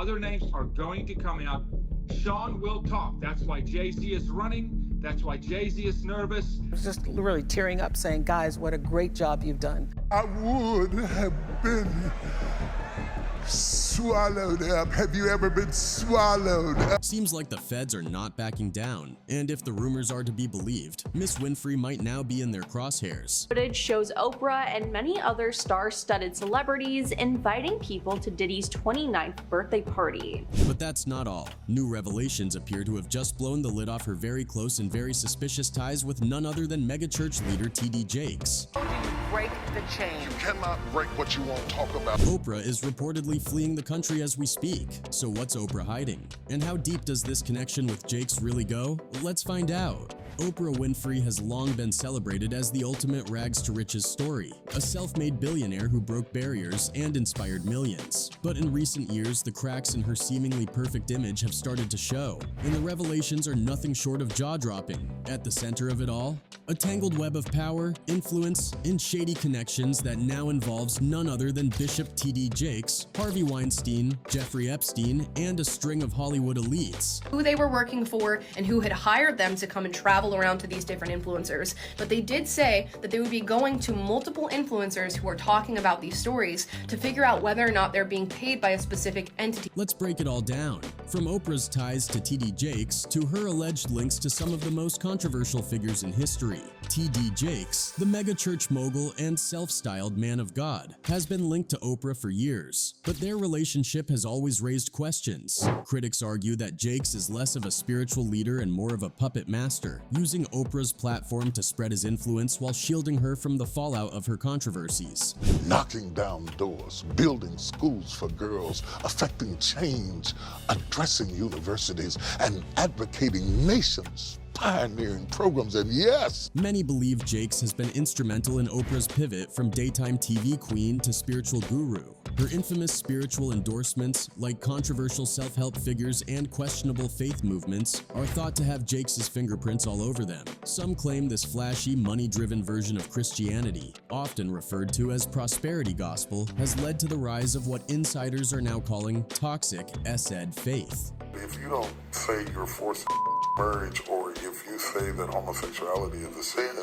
other names are going to come out. Sean will talk. That's why Jay-Z is running. That's why Jay-Z is nervous. I was just really tearing up saying, guys, what a great job you've done. I would have been swallowed up. Have you ever been swallowed up? Seems like the feds are not backing down, and if the rumors are to be believed, Miss Winfrey might now be in their crosshairs. Footage shows Oprah and many other star-studded celebrities inviting people to Diddy's 29th birthday party. But that's not all. New revelations appear to have just blown the lid off her very close and very suspicious ties with none other than megachurch leader T.D. Jakes. How do you break the chain? You cannot break what you won't talk about. Oprah is reportedly fleeing the country as we speak. So what's Oprah hiding? And how deep does this connection with Jakes really go? Let's find out. Oprah Winfrey has long been celebrated as the ultimate rags to riches story, a self-made billionaire who broke barriers and inspired millions. But in recent years, the cracks in her seemingly perfect image have started to show, and the revelations are nothing short of jaw-dropping. At the center of it all, a tangled web of power, influence, and shady connections that now involves none other than Bishop T.D. Jakes, Harvey Weinstein, Jeffrey Epstein, and a string of Hollywood elites. Who they were working for and who had hired them to come and travel around to these different influencers, but they did say that they would be going to multiple influencers who are talking about these stories to figure out whether or not they're being paid by a specific entity. Let's break it all down. From Oprah's ties to T.D. Jakes to her alleged links to some of the most controversial figures in history. T.D. Jakes, the megachurch mogul and self-styled man of God, has been linked to Oprah for years, but their relationship has always raised questions. Critics argue that Jakes is less of a spiritual leader and more of a puppet master, using Oprah's platform to spread his influence while shielding her from the fallout of her controversies. Knocking down doors, building schools for girls, affecting change, addressing universities, and advocating nations. Pioneering programs, and yes! Many believe Jakes has been instrumental in Oprah's pivot from daytime TV queen to spiritual guru. Her infamous spiritual endorsements, like controversial self-help figures and questionable faith movements, are thought to have Jakes' fingerprints all over them. Some claim this flashy, money-driven version of Christianity, often referred to as prosperity gospel, has led to the rise of what insiders are now calling toxic SED faith. If you don't say you're forcing marriage, or if you say that homosexuality is a sin,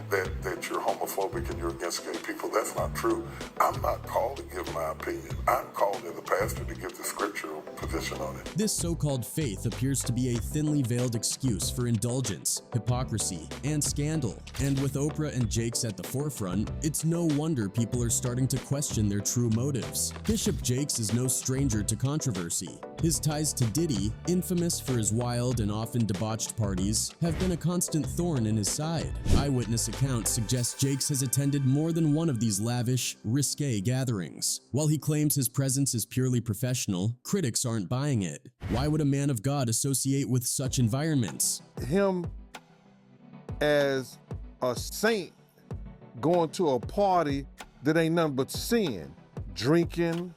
that you're homophobic and you're against gay people, that's not true. I'm not called to give my opinion. I'm called as a pastor to give the scriptural position on it. This so-called faith appears to be a thinly veiled excuse for indulgence, hypocrisy, and scandal. And with Oprah and Jakes at the forefront, it's no wonder people are starting to question their true motives. Bishop Jakes is no stranger to controversy. His ties to Diddy, infamous for his wild and often debauched parties, have been a constant thorn in his side. Eyewitness accounts suggest Jakes has attended more than one of these lavish, risqué gatherings. While he claims his presence is purely professional, critics aren't buying it. Why would a man of God associate with such environments? Him as a saint going to a party that ain't nothing but sin, drinking,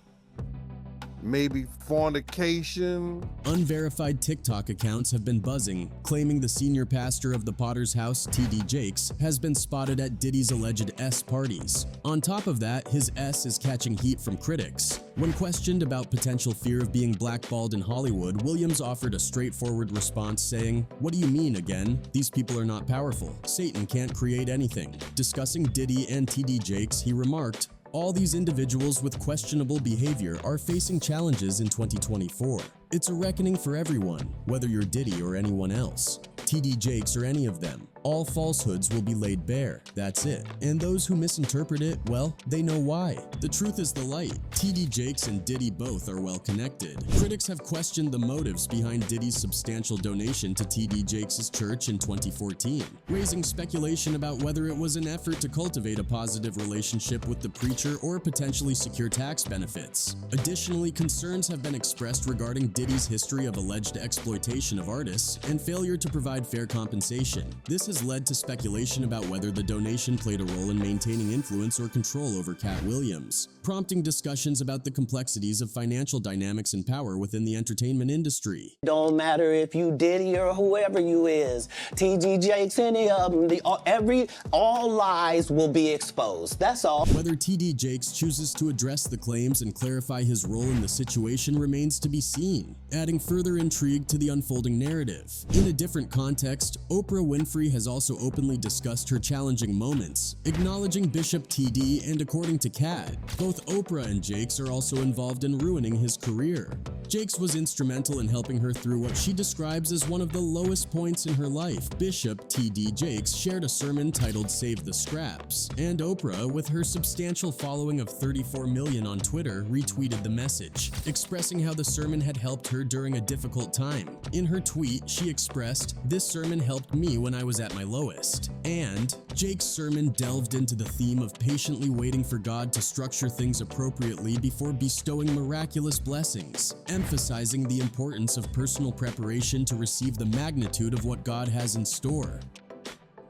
maybe fornication. Unverified TikTok accounts have been buzzing, claiming the senior pastor of the Potter's House, T.D. Jakes, has been spotted at Diddy's alleged S parties. On top of that, his S is catching heat from critics. When questioned about potential fear of being blackballed in Hollywood, Williams offered a straightforward response saying, "What do you mean again? These people are not powerful. Satan can't create anything." Discussing Diddy and T.D. Jakes, he remarked, "All these individuals with questionable behavior are facing challenges in 2024. It's a reckoning for everyone, whether you're Diddy or anyone else. T.D. Jakes or any of them. All falsehoods will be laid bare. That's it. And those who misinterpret it, well, they know why. The truth is the light. T.D. Jakes and Diddy both are well connected. Critics have questioned the motives behind Diddy's substantial donation to T.D. Jakes' church in 2014, raising speculation about whether it was an effort to cultivate a positive relationship with the preacher or potentially secure tax benefits. Additionally, concerns have been expressed regarding Diddy's history of alleged exploitation of artists and failure to provide fair compensation. This has led to speculation about whether the donation played a role in maintaining influence or control over Cat Williams, prompting discussions about the complexities of financial dynamics and power within the entertainment industry. Don't matter if you Diddy or whoever you is, T.D. Jakes, any of them, all lies will be exposed. That's all. Whether T.D. Jakes chooses to address the claims and clarify his role in the situation remains to be seen, adding further intrigue to the unfolding narrative. In a different context, Oprah Winfrey has also openly discussed her challenging moments, acknowledging Bishop T.D. and according to Cat, both Oprah and Jakes are also involved in ruining his career. Jakes was instrumental in helping her through what she describes as one of the lowest points in her life. Bishop T.D. Jakes shared a sermon titled Save the Scraps, and Oprah, with her substantial following of 34 million on Twitter, retweeted the message, expressing how the sermon had helped her during a difficult time. In her tweet, she expressed, "This sermon helped me when I was at my lowest." And Jake's sermon delved into the theme of patiently waiting for God to structure things appropriately before bestowing miraculous blessings, emphasizing the importance of personal preparation to receive the magnitude of what God has in store.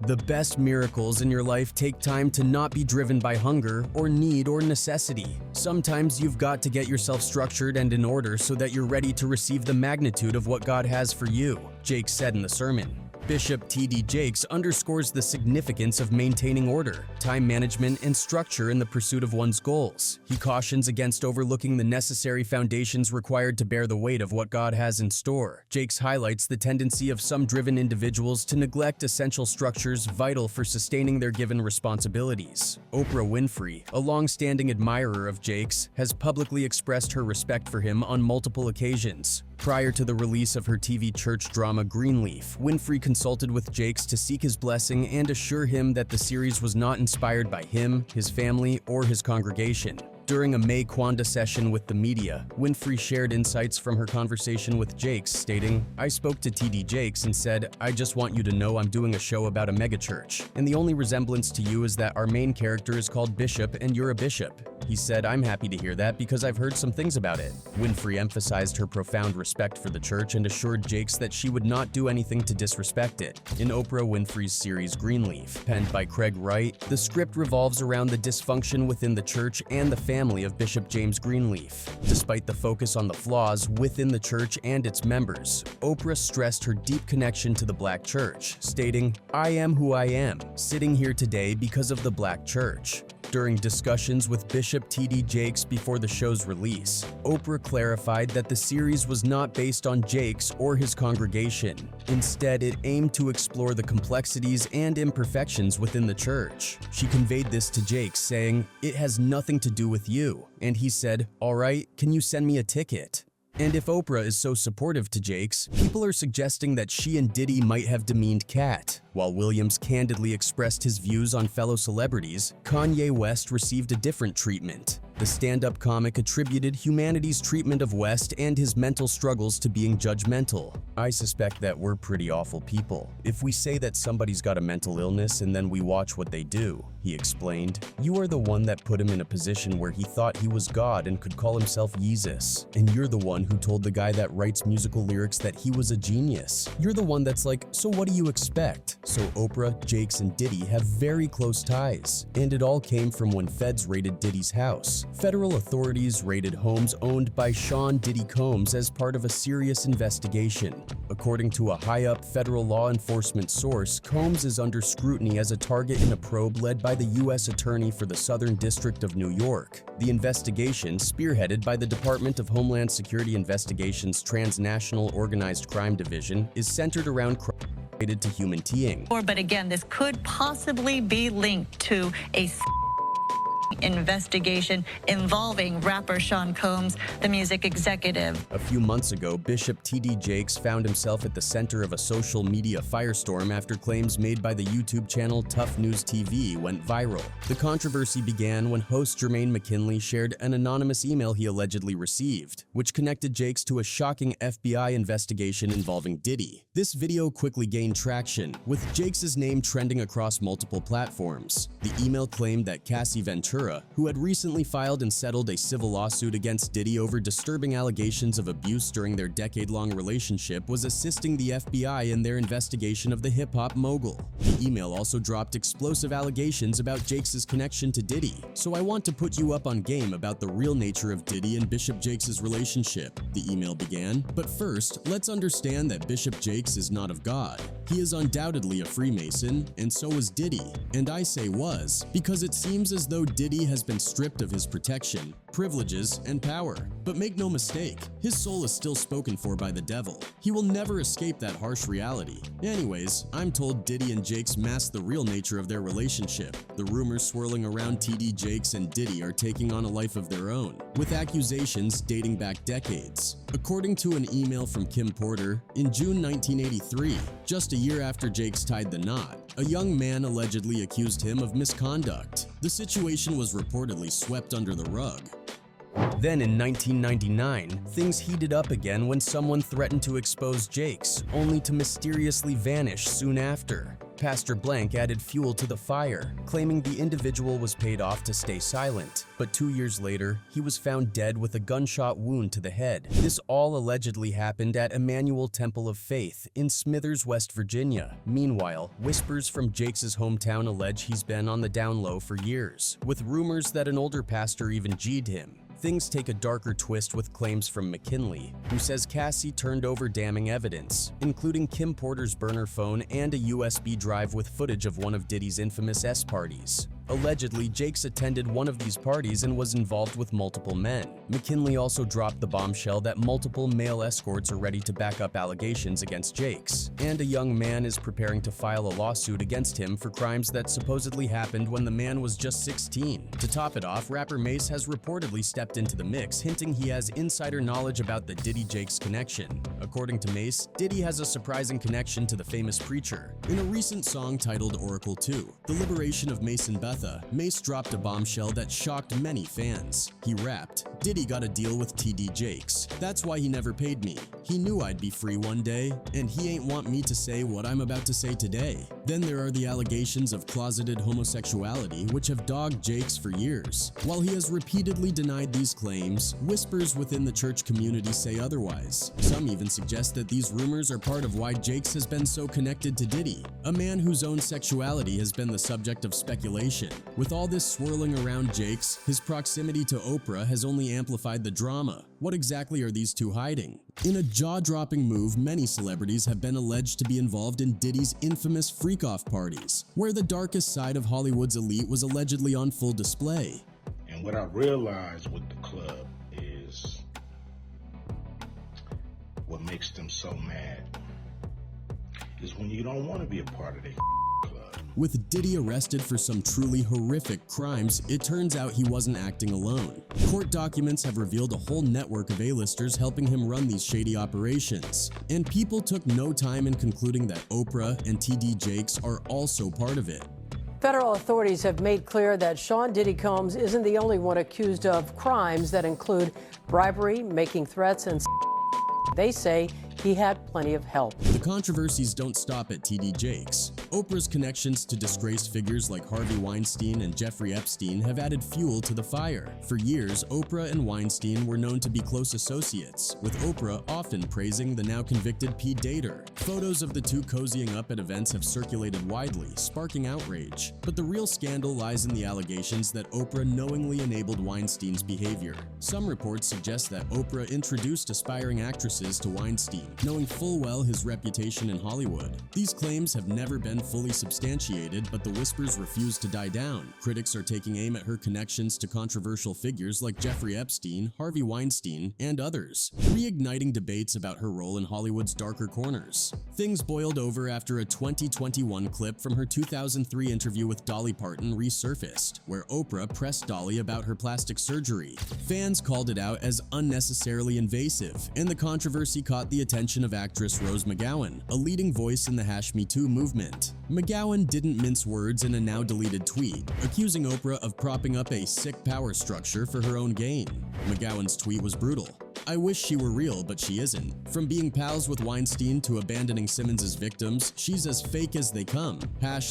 The best miracles in your life take time to not be driven by hunger or need or necessity. Sometimes you've got to get yourself structured and in order so that you're ready to receive the magnitude of what God has for you, Jake said in the sermon. Bishop T.D. Jakes underscores the significance of maintaining order, time management, and structure in the pursuit of one's goals. He cautions against overlooking the necessary foundations required to bear the weight of what God has in store. Jakes highlights the tendency of some driven individuals to neglect essential structures vital for sustaining their given responsibilities. Oprah Winfrey, a long-standing admirer of Jakes, has publicly expressed her respect for him on multiple occasions. Prior to the release of her TV church drama Greenleaf, Winfrey consulted with Jakes to seek his blessing and assure him that the series was not inspired by him, his family, or his congregation. During a May Kwanda session with the media, Winfrey shared insights from her conversation with Jakes, stating, "I spoke to T.D. Jakes and said, I just want you to know I'm doing a show about a megachurch, and the only resemblance to you is that our main character is called Bishop and you're a bishop." He said, "I'm happy to hear that because I've heard some things about it." Winfrey emphasized her profound respect for the church and assured Jakes that she would not do anything to disrespect it. In Oprah Winfrey's series Greenleaf, penned by Craig Wright, the script revolves around the dysfunction within the church and the family of Bishop James Greenleaf. Despite the focus on the flaws within the church and its members, Oprah stressed her deep connection to the Black church, stating, "I am who I am, sitting here today because of the Black church." During discussions with Bishop T.D. Jakes before the show's release, Oprah clarified that the series was not based on Jakes or his congregation. Instead, it aimed to explore the complexities and imperfections within the church. She conveyed this to Jakes, saying, "It has nothing to do with you." And he said, "All right, can you send me a ticket?" And if Oprah is so supportive to Jakes, people are suggesting that she and Diddy might have demeaned Cat. While Williams candidly expressed his views on fellow celebrities, Kanye West received a different treatment. The stand-up comic attributed humanity's treatment of West and his mental struggles to being judgmental. "I suspect that we're pretty awful people. If we say that somebody's got a mental illness and then we watch what they do," he explained. "You are the one that put him in a position where he thought he was God and could call himself Jesus. And you're the one who told the guy that writes musical lyrics that he was a genius. You're the one that's like, so what do you expect?" So Oprah, Jakes, and Diddy have very close ties. And it all came from when feds raided Diddy's house. Federal authorities raided homes owned by Sean Diddy Combs as part of a serious investigation. According to a high-up federal law enforcement source, Combs is under scrutiny as a target in a probe led by the U.S. Attorney for the Southern District of New York. The investigation, spearheaded by the Department of Homeland Security Investigations' Transnational Organized Crime Division, is centered around crime related to human teeing. But again, this could possibly be linked to a investigation involving rapper Sean Combs, the music executive. A few months ago, Bishop T.D. Jakes found himself at the center of a social media firestorm after claims made by the YouTube channel Tough News TV went viral. The controversy began when host Jermaine McKinley shared an anonymous email he allegedly received, which connected Jakes to a shocking FBI investigation involving Diddy. This video quickly gained traction, with Jakes' name trending across multiple platforms. The email claimed that Cassie Ventura, Ventura, who had recently filed and settled a civil lawsuit against Diddy over disturbing allegations of abuse during their decade-long relationship, was assisting the FBI in their investigation of the hip-hop mogul. The email also dropped explosive allegations about Jakes' connection to Diddy, so I want to put you up on game about the real nature of Diddy and Bishop Jakes' relationship, the email began. But first, let's understand that Bishop Jakes is not of God. He is undoubtedly a Freemason, and so was Diddy. And I say was, because it seems as though Diddy has been stripped of his protection, privileges, and power. But make no mistake, his soul is still spoken for by the devil. He will never escape that harsh reality. Anyways, I'm told Diddy and Jakes mask the real nature of their relationship. The rumors swirling around T.D. Jakes and Diddy are taking on a life of their own, with accusations dating back decades. According to an email from Kim Porter, in June 1983, just a year after Jakes tied the knot, a young man allegedly accused him of misconduct. The situation was reportedly swept under the rug. Then in 1999, things heated up again when someone threatened to expose Jakes, only to mysteriously vanish soon after. Pastor Blank added fuel to the fire, claiming the individual was paid off to stay silent. But 2 years later, he was found dead with a gunshot wound to the head. This all allegedly happened at Emmanuel Temple of Faith in Smithers, West Virginia. Meanwhile, whispers from Jakes' hometown allege he's been on the down low for years, with rumors that an older pastor even G'd him. Things take a darker twist with claims from McKinley, who says Cassie turned over damning evidence, including Kim Porter's burner phone and a USB drive with footage of one of Diddy's infamous S parties. Allegedly, Jakes attended one of these parties and was involved with multiple men. McKinley also dropped the bombshell that multiple male escorts are ready to back up allegations against Jakes, and a young man is preparing to file a lawsuit against him for crimes that supposedly happened when the man was just 16. To top it off, rapper Mace has reportedly stepped into the mix, hinting he has insider knowledge about the Diddy-Jakes connection. According to Mace, Diddy has a surprising connection to the famous preacher. In a recent song titled Oracle 2, The Liberation of Mace and Beth, Mace dropped a bombshell that shocked many fans. He rapped, "Diddy got a deal with T.D. Jakes. That's why he never paid me. He knew I'd be free one day, and he ain't want me to say what I'm about to say today." Then there are the allegations of closeted homosexuality, which have dogged Jakes for years. While he has repeatedly denied these claims, whispers within the church community say otherwise. Some even suggest that these rumors are part of why Jakes has been so connected to Diddy, a man whose own sexuality has been the subject of speculation. With all this swirling around Jakes, his proximity to Oprah has only amplified the drama. What exactly are these two hiding? In a jaw-dropping move, many celebrities have been alleged to be involved in Diddy's infamous freak-off parties, where the darkest side of Hollywood's elite was allegedly on full display. And what I realized with the club is what makes them so mad is when you don't want to be a part of their club. With Diddy arrested for some truly horrific crimes, it turns out he wasn't acting alone. Court documents have revealed a whole network of A-listers helping him run these shady operations, and people took no time in concluding that Oprah and T.D. Jakes are also part of it. Federal authorities have made clear that Sean Diddy Combs isn't the only one accused of crimes that include bribery, making threats, and they say he had plenty of help. The controversies don't stop at T.D. Jakes. Oprah's connections to disgraced figures like Harvey Weinstein and Jeffrey Epstein have added fuel to the fire. For years, Oprah and Weinstein were known to be close associates, with Oprah often praising the now convicted P. Dater. Photos of the two cozying up at events have circulated widely, sparking outrage. But the real scandal lies in the allegations that Oprah knowingly enabled Weinstein's behavior. Some reports suggest that Oprah introduced aspiring actresses to Weinstein, knowing full well his reputation in Hollywood. These claims have never been fully substantiated, but the whispers refuse to die down. Critics are taking aim at her connections to controversial figures like Jeffrey Epstein, Harvey Weinstein, and others, reigniting debates about her role in Hollywood's darker corners. Things boiled over after a 2021 clip from her 2003 interview with Dolly Parton resurfaced, where Oprah pressed Dolly about her plastic surgery. Fans called it out as unnecessarily invasive, and the controversy caught the attention of actress Rose McGowan, a leading voice in the #MeToo movement. McGowan didn't mince words in a now-deleted tweet, accusing Oprah of propping up a sick power structure for her own gain. McGowan's tweet was brutal. "I wish she were real, but she isn't. From being pals with Weinstein to abandoning Simmons' victims, she's as fake as they come.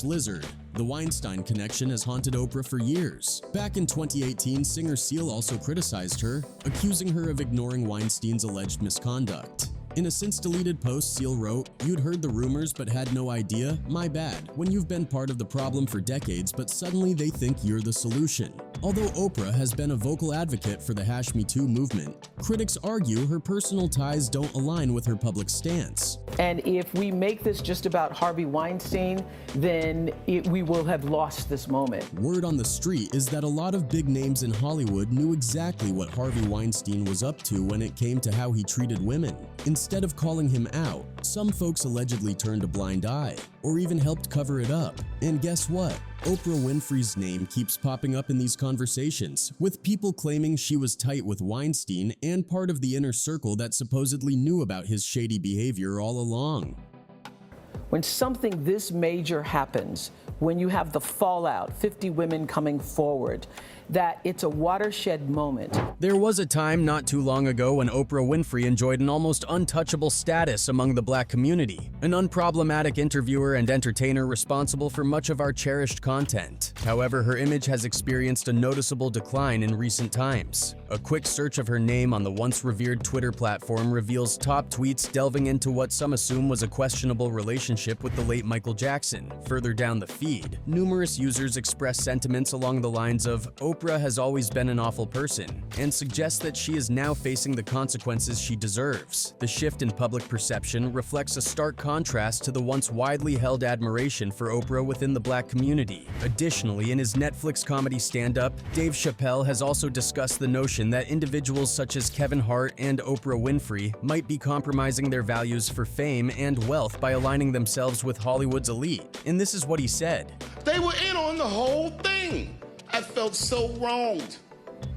#Lizard. The Weinstein connection has haunted Oprah for years. Back in 2018, singer Seal also criticized her, accusing her of ignoring Weinstein's alleged misconduct. In a since-deleted post, Seal wrote, "You'd heard the rumors but had no idea? My bad. When you've been part of the problem for decades but suddenly they think you're the solution." Although Oprah has been a vocal advocate for the #MeToo movement, critics argue her personal ties don't align with her public stance. And if we make this just about Harvey Weinstein, then we will have lost this moment. Word on the street is that a lot of big names in Hollywood knew exactly what Harvey Weinstein was up to when it came to how he treated women. Instead of calling him out, some folks allegedly turned a blind eye, or even helped cover it up. And guess what? Oprah Winfrey's name keeps popping up in these conversations, with people claiming she was tight with Weinstein and part of the inner circle that supposedly knew about his shady behavior all along. When something this major happens, when you have the fallout, 50 women coming forward, that it's a watershed moment. There was a time not too long ago when Oprah Winfrey enjoyed an almost untouchable status among the Black community, an unproblematic interviewer and entertainer responsible for much of our cherished content. However, her image has experienced a noticeable decline in recent times. A quick search of her name on the once revered Twitter platform reveals top tweets delving into what some assume was a questionable relationship with the late Michael Jackson. Further down the feed, numerous users express sentiments along the lines of, "Oprah has always been an awful person," and suggest that she is now facing the consequences she deserves. The shift in public perception reflects a stark contrast to the once widely held admiration for Oprah within the Black community. Additionally, in his Netflix comedy stand-up, Dave Chappelle has also discussed the notion that individuals such as Kevin Hart and Oprah Winfrey might be compromising their values for fame and wealth by aligning themselves with Hollywood's elite. And this is what he said. They were in on the whole thing. I felt so wronged.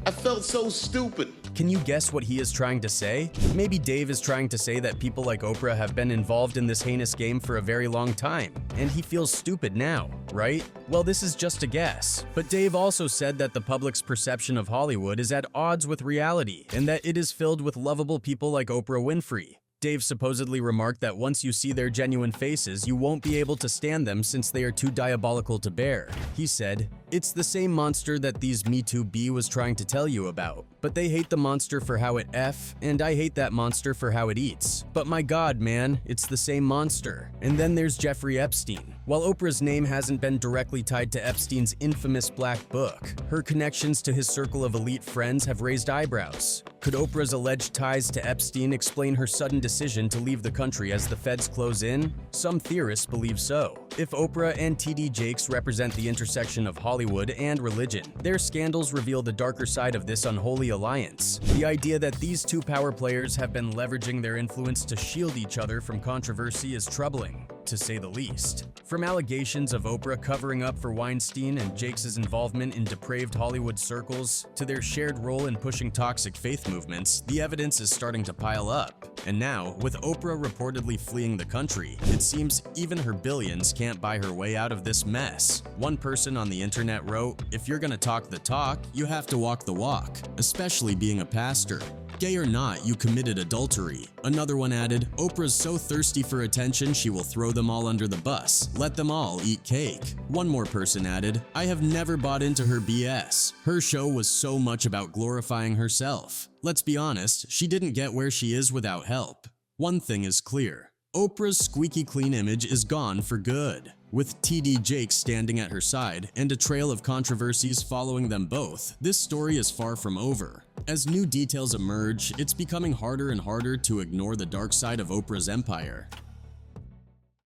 I felt so stupid. Can you guess what he is trying to say? Maybe Dave is trying to say that people like Oprah have been involved in this heinous game for a very long time, and he feels stupid now, right? Well, this is just a guess. But Dave also said that the public's perception of Hollywood is at odds with reality, and that it is filled with lovable people like Oprah Winfrey. Dave supposedly remarked that once you see their genuine faces, you won't be able to stand them since they are too diabolical to bear. He said, "It's the same monster that these Me Too B was trying to tell you about. But they hate the monster for how it F, and I hate that monster for how it eats. But my God, man, it's the same monster." And then there's Jeffrey Epstein. While Oprah's name hasn't been directly tied to Epstein's infamous Black Book, her connections to his circle of elite friends have raised eyebrows. Could Oprah's alleged ties to Epstein explain her sudden decision to leave the country as the feds close in? Some theorists believe so. If Oprah and T.D. Jakes represent the intersection of Hollywood and religion, their scandals reveal the darker side of this unholy alliance. The idea that these two power players have been leveraging their influence to shield each other from controversy is troubling, to say the least. From allegations of Oprah covering up for Weinstein and Jakes' involvement in depraved Hollywood circles, to their shared role in pushing toxic faith movements, the evidence is starting to pile up. And now, with Oprah reportedly fleeing the country, it seems even her billions can't buy her way out of this mess. One person on the internet wrote, "If you're gonna talk the talk, you have to walk the walk, especially being a pastor. Gay or not, you committed adultery." Another one added, "Oprah's so thirsty for attention she will throw them all under the bus. Let them all eat cake." One more person added, "I have never bought into her BS. Her show was so much about glorifying herself. Let's be honest, she didn't get where she is without help." One thing is clear. Oprah's squeaky clean image is gone for good. With T.D. Jakes standing at her side and a trail of controversies following them both, this story is far from over. As new details emerge, it's becoming harder and harder to ignore the dark side of Oprah's empire.